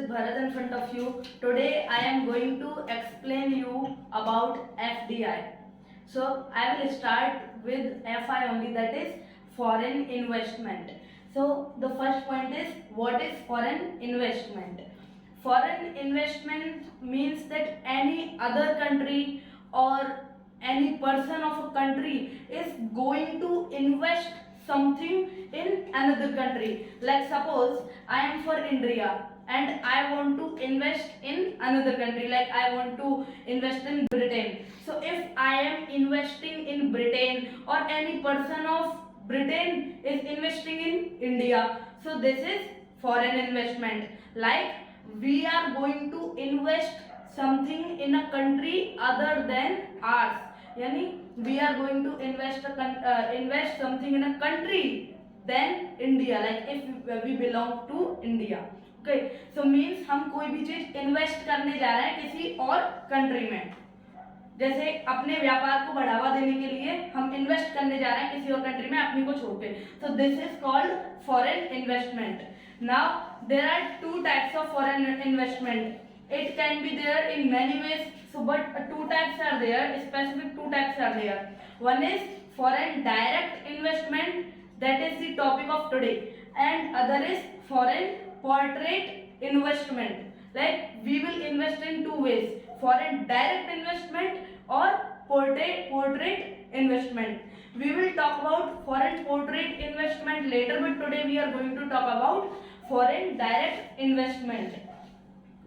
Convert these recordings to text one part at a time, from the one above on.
Bharat in front of you. Today I am going to explain you about FDI. So I will start with FI only, that is foreign investment. So the first point is, what is foreign investment? Foreign investment means that any other country or any person of a country is going to invest something in another country. Like suppose I am for India and I want to invest in another country, like I want to invest in Britain. So if I am investing in Britain or any person of Britain is investing in India, so this is foreign investment. Like we are going to invest something in a country other than ours. Yani we are going to invest something in a country than India. Like if we belong to India. Okay, so means हम कोई भी चीज invest करने जा रहे हैं किसी और कंट्री में. जैसे अपने व्यापार को बढ़ावा देने के लिए हम इन्वेस्ट करने जा रहे हैं किसी और कंट्री में अपनी को छोड़ के. So this is called foreign investment. Now there are two types of foreign investment. It can be there in many ways. So but two types are there. Specific two types are there. One is foreign direct investment. That is the topic of today. And other is foreign portrait investment. Like we will invest in two ways: foreign direct investment or portrait investment. We will talk about foreign portrait investment later, but today we are going to talk about foreign direct investment.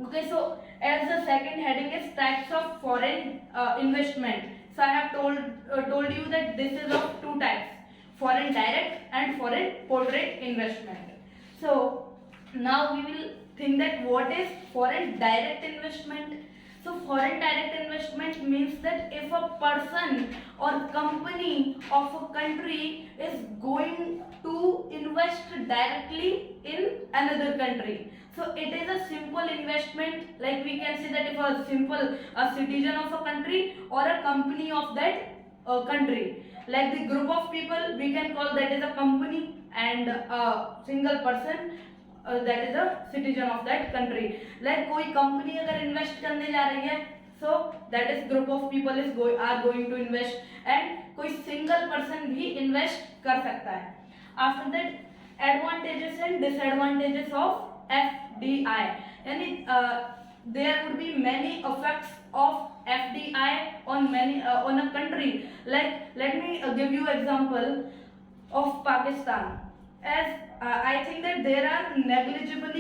Okay, so as the second heading is types of foreign investment. So I have told you that this is of two types: foreign direct and foreign portrait investment. So now we will think that what is foreign direct investment. So foreign direct investment means that if a person or company of a country is going to invest directly in another country. So it is a simple investment. Like we can say that if a citizen of a country or a company of that country, like the group of people, we can call that as a company, and a single person that is a citizen of that country. Like कोई company अगर invest करने जा रही है, so that is group of people are going to invest, and कोई single person भी invest कर सकता है. After that, advantages and disadvantages of FDI. यानी there would be many effects of FDI on a country. Like let me give you example of Pakistan. As I think that there are negligible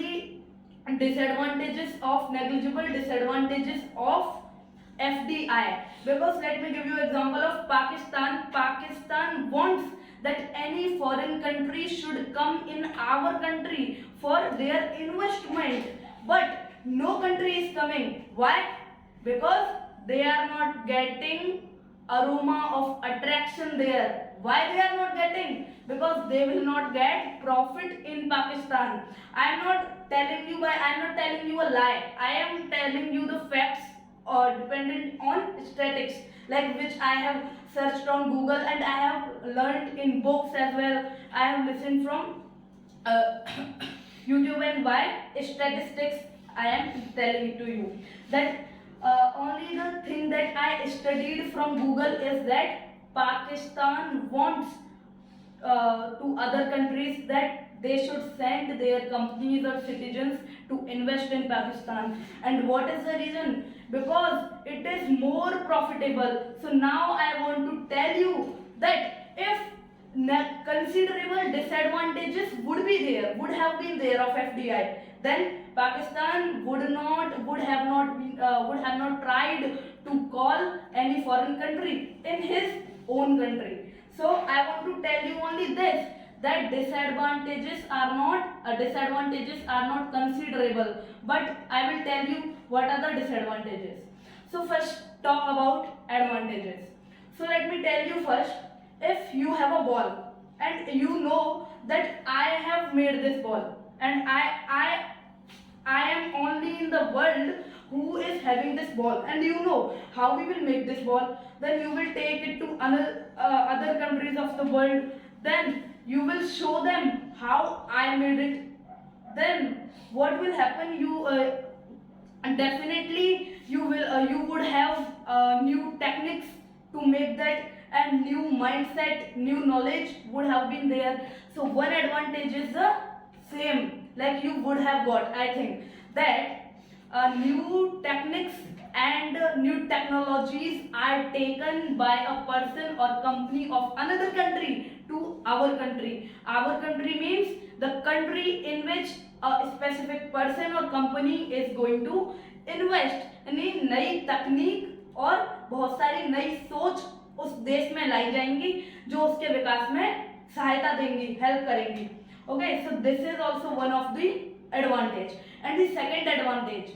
disadvantages of FDI, because let me give you example of Pakistan. Pakistan wants that any foreign country should come in our country for their investment, but no country is coming. Why? Because they are not getting aroma of attraction there. Why they are not getting? Because they will not get profit in Pakistan. I am not telling you a lie. I am telling you the facts dependent on statistics, like which I have searched on Google and I have learned in books as well. I have listened from YouTube, and why statistics I am telling it to you. That only the thing that I studied from Google is that Pakistan wants to other countries that they should send their companies or citizens to invest in Pakistan. And what is the reason? Because it is more profitable. So now I want to tell you that if considerable disadvantages would have been there of FDI, then Pakistan would have not tried to call any foreign country in his own country. So I want to tell you only this, that disadvantages are not considerable, but I will tell you what are the disadvantages. So first talk about advantages. So let me tell you first, if you have a ball and you know that I have made this ball and I am only in the world who is having this ball, and you know how we will make this ball, then you will take it to other countries of the world, then you will show them how I made it. then what will happen? You and definitely you would have new techniques to make that, and new mindset, new knowledge would have been there. So one advantage is the same, like you would have got, I think, that new techniques and new technologies are taken by a person or company of another country to our country. Our country means the country in which a specific person or company is going to invest, यानी नई तकनीक और बहुत सारी नई सोच उस देश में लाई जाएंगी जो उसके विकास में सहायता देंगी, हेल्प करेंगी. Okay, so this is also one of the advantage. And the second advantage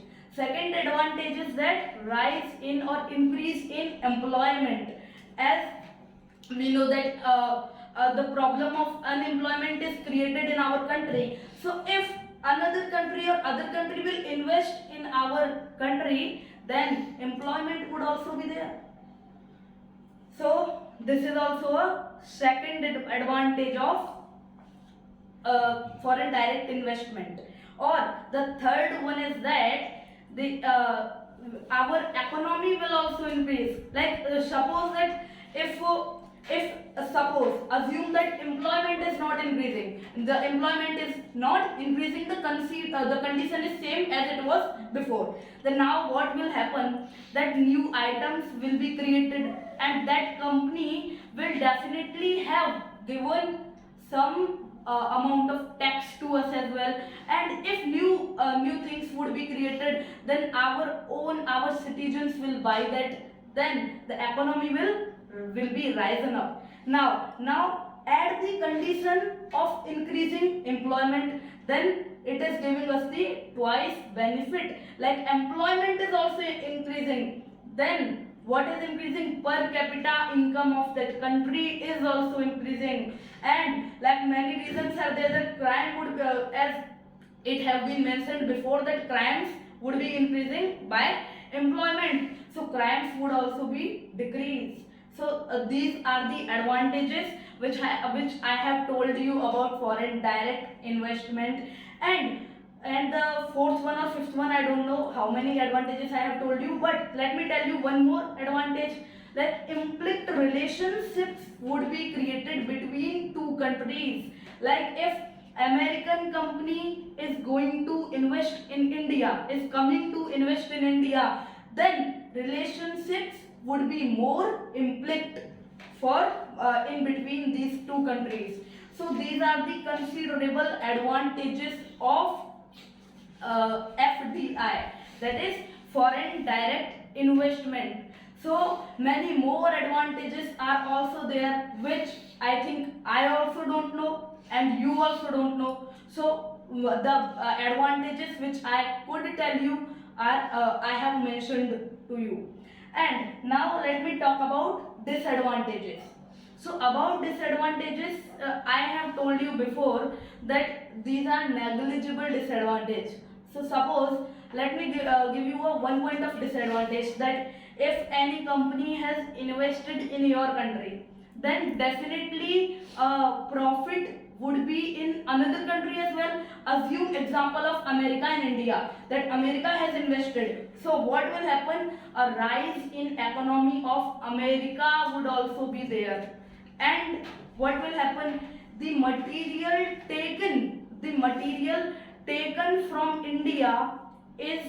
is that rise in or increase in employment. As we know that the problem of unemployment is created in our country. So if another country or other country will invest in our country, then employment would also be there. So this is also a second advantage of foreign direct investment. Or the third one is that the our economy will also increase. Like suppose that if suppose assume that employment is not increasing, the employment is not increasing, the condition is same as it was before, then now what will happen, that new items will be created and that company will definitely have given some amount of tax to us as well. And if new things would be created, then our citizens will buy that, then the economy will be risen up. Now add the condition of increasing employment, then it is giving us the twice benefit. Like employment is also increasing, then what is increasing? Per capita income of that country is also increasing. And like many reasons are there, that crime would as it have been mentioned before, that crimes would be increasing by employment, so crimes would also be decreased. So these are the advantages which I have told you about foreign direct investment. And the fourth one or fifth one, I don't know how many advantages I have told you, but let me tell you one more advantage, that implied relationships would be created between two countries. Like if American company is going to invest in India, is coming to invest in India, then relationships would be more implied for in between these two countries. So these are the considerable advantages of FDI, that is foreign direct investment. So many more advantages are also there, which I think I also don't know and you also don't know. So the advantages which I could tell you are I have mentioned to you. And now let me talk about disadvantages. So about disadvantages, I have told you before that these are negligible disadvantage. So suppose, let me give you a one point of disadvantage, that if any company has invested in your country, then definitely profit would be in another country as well. Assume example of America and India, that America has invested. So what will happen? A rise in economy of America would also be there. And what will happen? The material taken from India is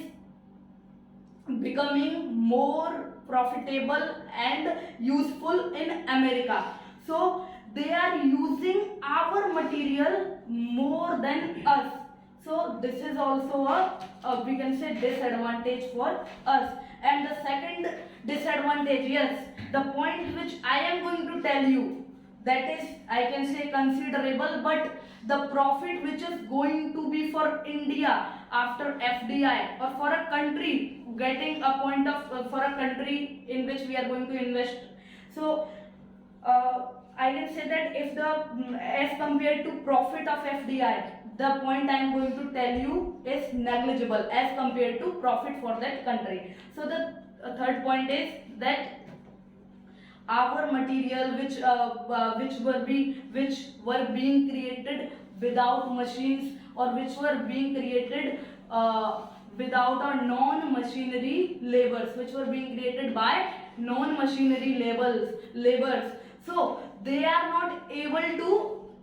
becoming more profitable and useful in America. So they are using our material more than us. So this is also a we can say disadvantage for us. And the second disadvantage, yes, the point which I am going to tell you, that is, I can say, considerable, but the profit which is going to be for India after FDI, or for a country getting a point of for a country in which we are going to invest. So I can say that if the as compared to profit of FDI, the point I am going to tell you is negligible as compared to profit for that country. So the third point is that our material which were being created without machines or which were being created without a non-machinery labors, which were being created by non-machinery labors. So they are not able to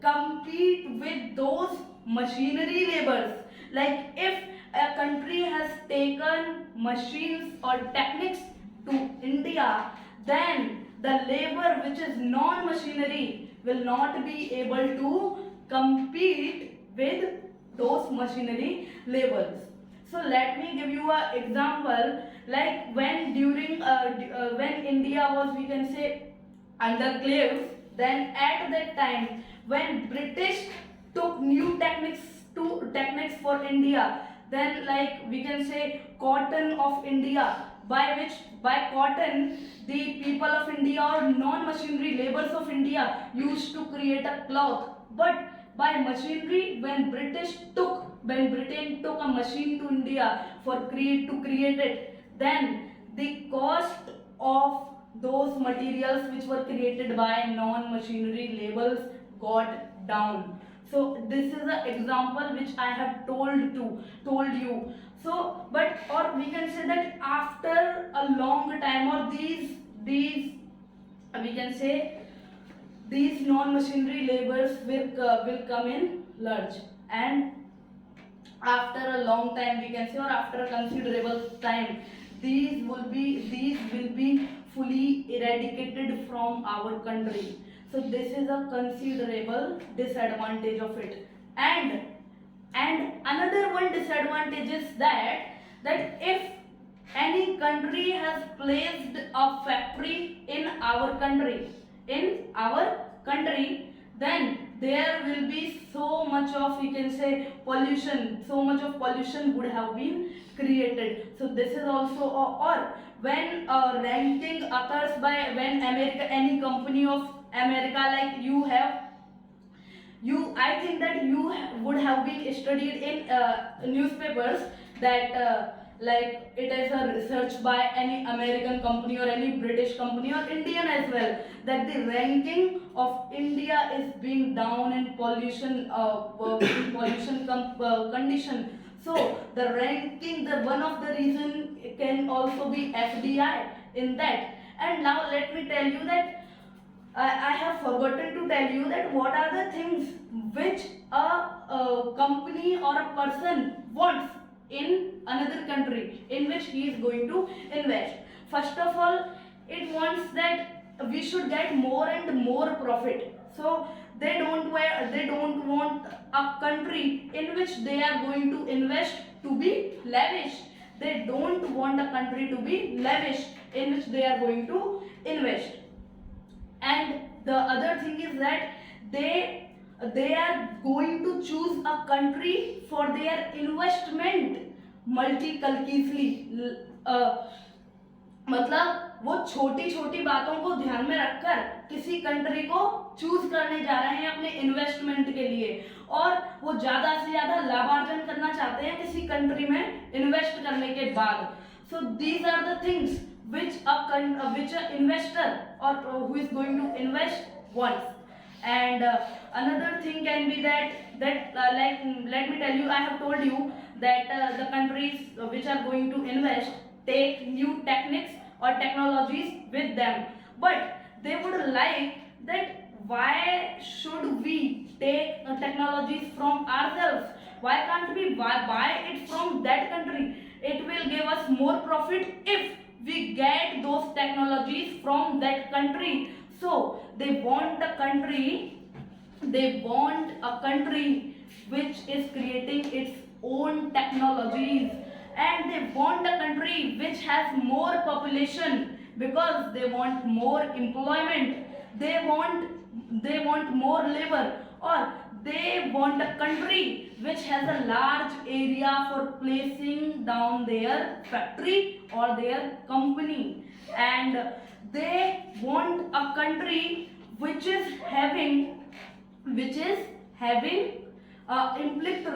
compete with those machinery labors. Like if a country has taken machines or techniques to India, then the labor which is non-machinery will not be able to compete with those machinery labors. So let me give you an example. Like when during when India was, we can say, underclaves, then at that time when British took new techniques for India, then like we can say cotton of India, by cotton the people of India or non-machinery laborers of India used to create a cloth. But by machinery, when Britain took a machine to India to create it, then the cost of those materials which were created by non-machinery labels got down. So this is an example which I have told you. So but, or we can say that after a long time, or these we can say these non-machinery labors will come in large, and after a long time, we can say, or after a considerable time, these will be fully eradicated from our country. So this is a considerable disadvantage of it. And another one disadvantage is that if any country has placed a factory in our country, then there will be so much of, we can say, pollution would have been created. So this is also, or when ranking occurs by, when America, any company of America, like I think that would have been studied in newspapers, that like it is a research by any American company or any British company or Indian as well, that the ranking of India is being down in pollution condition. So the ranking, the one of the reason can also be FDI in that. And now let me tell you that I have forgotten to tell you that what are the things which a company or a person wants in another country in which he is going to invest. First of all, it wants that we should get more and more profit. So they don't want a country in which they are going to invest to be lavish. They don't want a country to be lavish in which they are going to invest. And the other thing is that they are going to choose a country for their investment multiculturally. मतलब वो छोटी छोटी बातों को ध्यान में रखकर किसी कंट्री को चूज करने जा रहे हैं अपने इन्वेस्टमेंट के लिए, और वो ज्यादा से ज्यादा लाभार्जन करना चाहते हैं किसी कंट्री में इन्वेस्ट करने के बाद. So these are the things which an investor or who is going to invest wants. And another thing can be that like let me tell you, I have told you that the countries which are going to invest take new techniques or technologies with them, but they would like that why should we take technologies from ourselves? Why can't we buy it from that country? It will give us more profit if we get those technologies from that country. So they want a country which is creating its own technologies, and they want a country which has more population because they want more employment, they want more labor, or they want a country which has a large area for placing down their factory or their company, and they want a country which is having implicit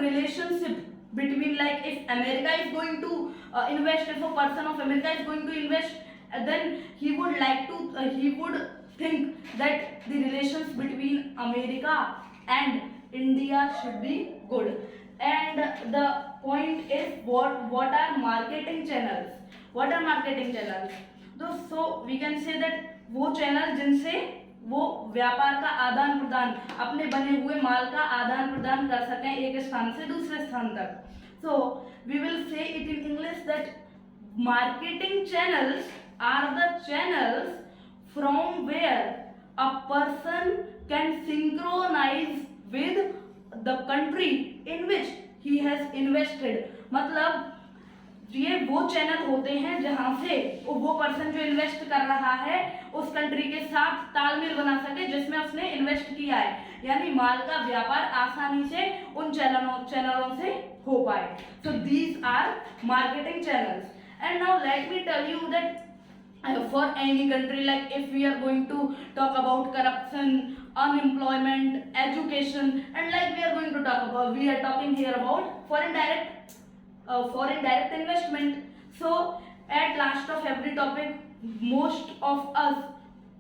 relationship between, like if America is going to invest, if a person of America is going to invest, then he would think that the relations between America and India should be good. And the point is what are marketing channels? What are marketing channels? So we can say that वो channel जिनसे वो व्यापार का आदान प्रदान, अपने बने हुए माल का आदान प्रदान कर सकें एक स्थान से दूसरे स्थान तक. So we will say it in English that marketing channels are the channels from where a person can synchronize with the country in which he has invested. मतलब ये वो चैनल होते हैं जहां से वो पर्सन जो इन्वेस्ट कर रहा है उस कंट्री के साथ तालमेल बना सके जिसमें उसने इन्वेस्ट किया है, यानी माल का व्यापार आसानी से उन चैनलों से हो पाए. So these are marketing channels. And now let me tell you that for any country, like if we are going to talk about corruption, unemployment, education, and like we are talking here about foreign direct investment. So at last of every topic, most of us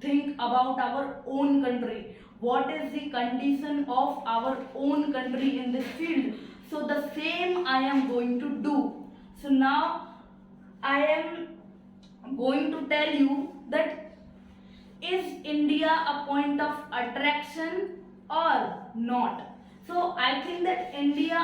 think about our own country. What is the condition of our own country in this field? So the same I am going to do. So now I am going to tell you that is India a point of attraction or not? So I think that India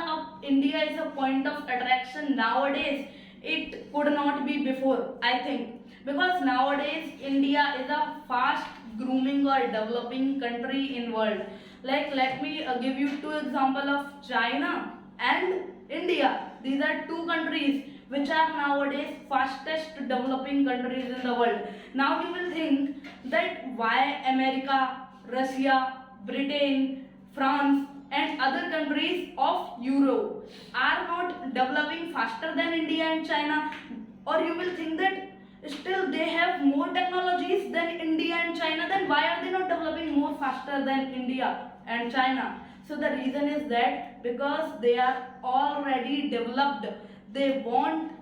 is a point of attraction nowadays. It could not be before, I think, because nowadays India is a fast grooming or developing country in world. Like let me give you two example of China and India. These are two countries which are nowadays fastest developing countries in the world. Now you will think that why America, Russia, Britain, France and other countries of Europe are not developing faster than India and China, or you will think that still they have more technologies than India and China, then why are they not developing more faster than India and China? So the reason is that because they are already developed, they want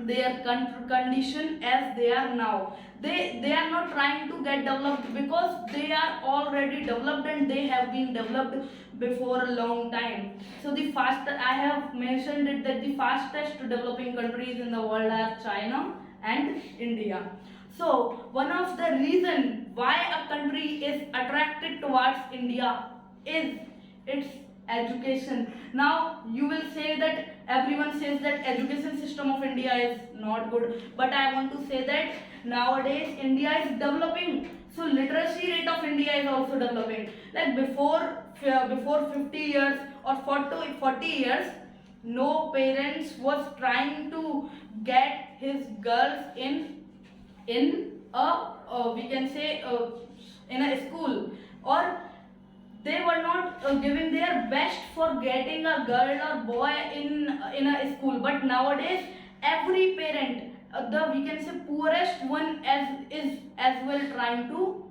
their condition as they are now. They are not trying to get developed because they are already developed and they have been developed before a long time. So the fastest, I have mentioned it that the fastest developing countries in the world are China and India. So one of the reason why a country is attracted towards India is its education. Now you will say that everyone says that education system of India is not good, but I want to say that nowadays India is developing, so literacy rate of India is also developing. Like before 50 years or 40 years, no parents was trying to get his girls in a we can say in a school, or they were not giving their best for getting a girl or boy in a school. But nowadays every parent, the we can say poorest one is as well trying to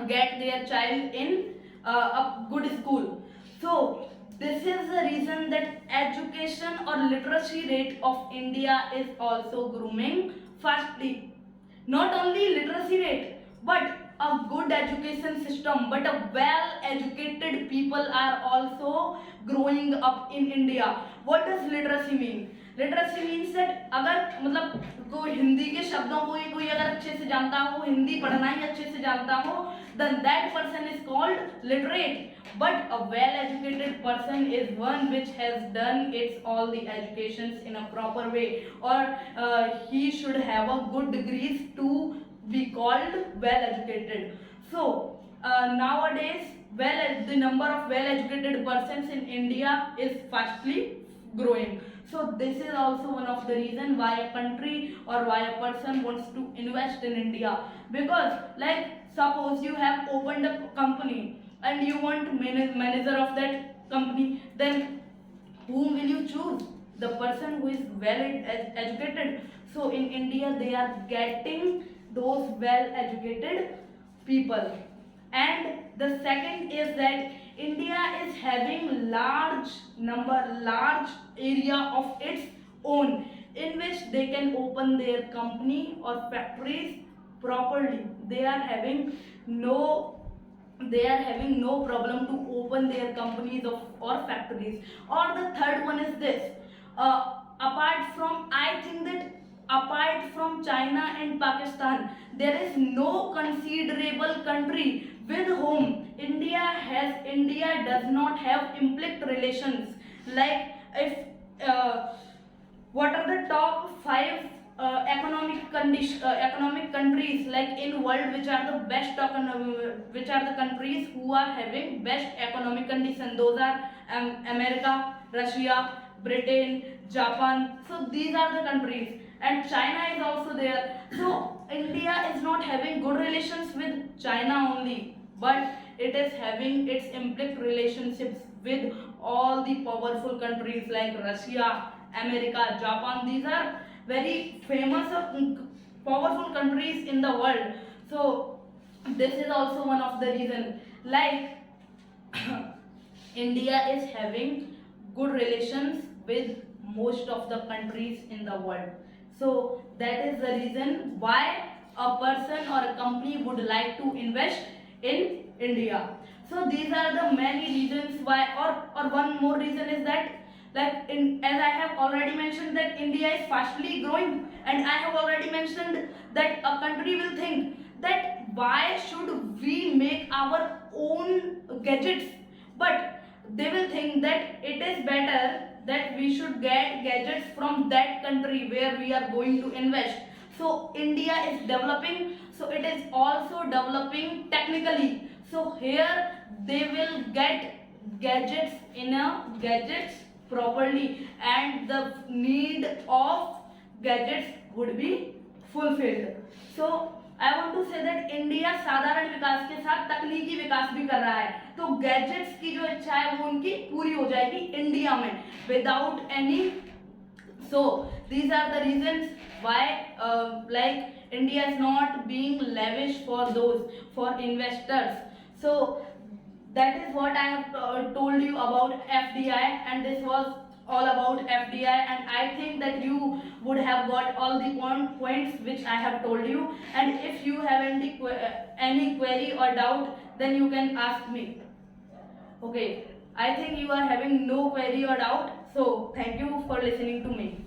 get their child in a good school. So this is the reason that education or literacy rate of India is also grooming fastly. Not only literacy rate, but a good education system, but a well educated people are also growing up in India. What does literacy mean? Literacy means that अगर मतलब कोई हिंदी के शब्दों को ही कोई अगर अच्छे से जानता हो, हिंदी पढ़ना ही अच्छे से जानता हो, then that person is called literate. But a well educated person is one which has done its all the educations in a proper way, or he should have a good degrees to be called well educated. So nowadays the number of well educated persons in India is fastly growing. So this is also one of the reason why a country or why a person wants to invest in India. Because like suppose you have opened a company and you want manager of that company, then whom will you choose? The person who is well educated. So in India they are getting those well educated people. And the second is that India is having large area of its own in which they can open their company or factories properly. They are having no they are having no problem to open their companies or factories. Or the third one is this, apart from, I think that apart from China and Pakistan, there is no considerable country with whom India does not have implied relations. Like, if what are the top 5 economic countries like in world, which are the best which are the countries who are having best economic condition? Those are America, Russia, Britain, Japan. So these are the countries, and China is also there. So India is not having good relations with China only, but it is having its implied relationships with all the powerful countries like Russia, America, Japan. These are very famous powerful countries in the world. So this is also one of the reason. Like, India is having good relations with most of the countries in the world. So that is the reason why a person or a company would like to invest in India. So these are the many reasons why. Or one more reason is that, like, as I have already mentioned, that India is fastly growing, and I have already mentioned that a country will think that why should we make our own gadgets, but they will think that it is better that we should get gadgets from that country where we are going to invest. So India is developing, so it is also developing technically. So here they will get gadgets properly, and the need of gadgets would be fulfilled. So I want to say that India साधारण विकास के साथ तकनीकी विकास भी कर रहा है, तो गैजेट्स की जो इच्छा है वो उनकी पूरी हो जाएगी इंडिया में without any. So these are the reasons why like India is not being lavish for investors. So that is what I have told you about FDI, and this was all about FDI, and I think that you would have got all the points which I have told you. And if you have any query or doubt, then you can ask me. Okay, I think you are having no query or doubt, so thank you for listening to me.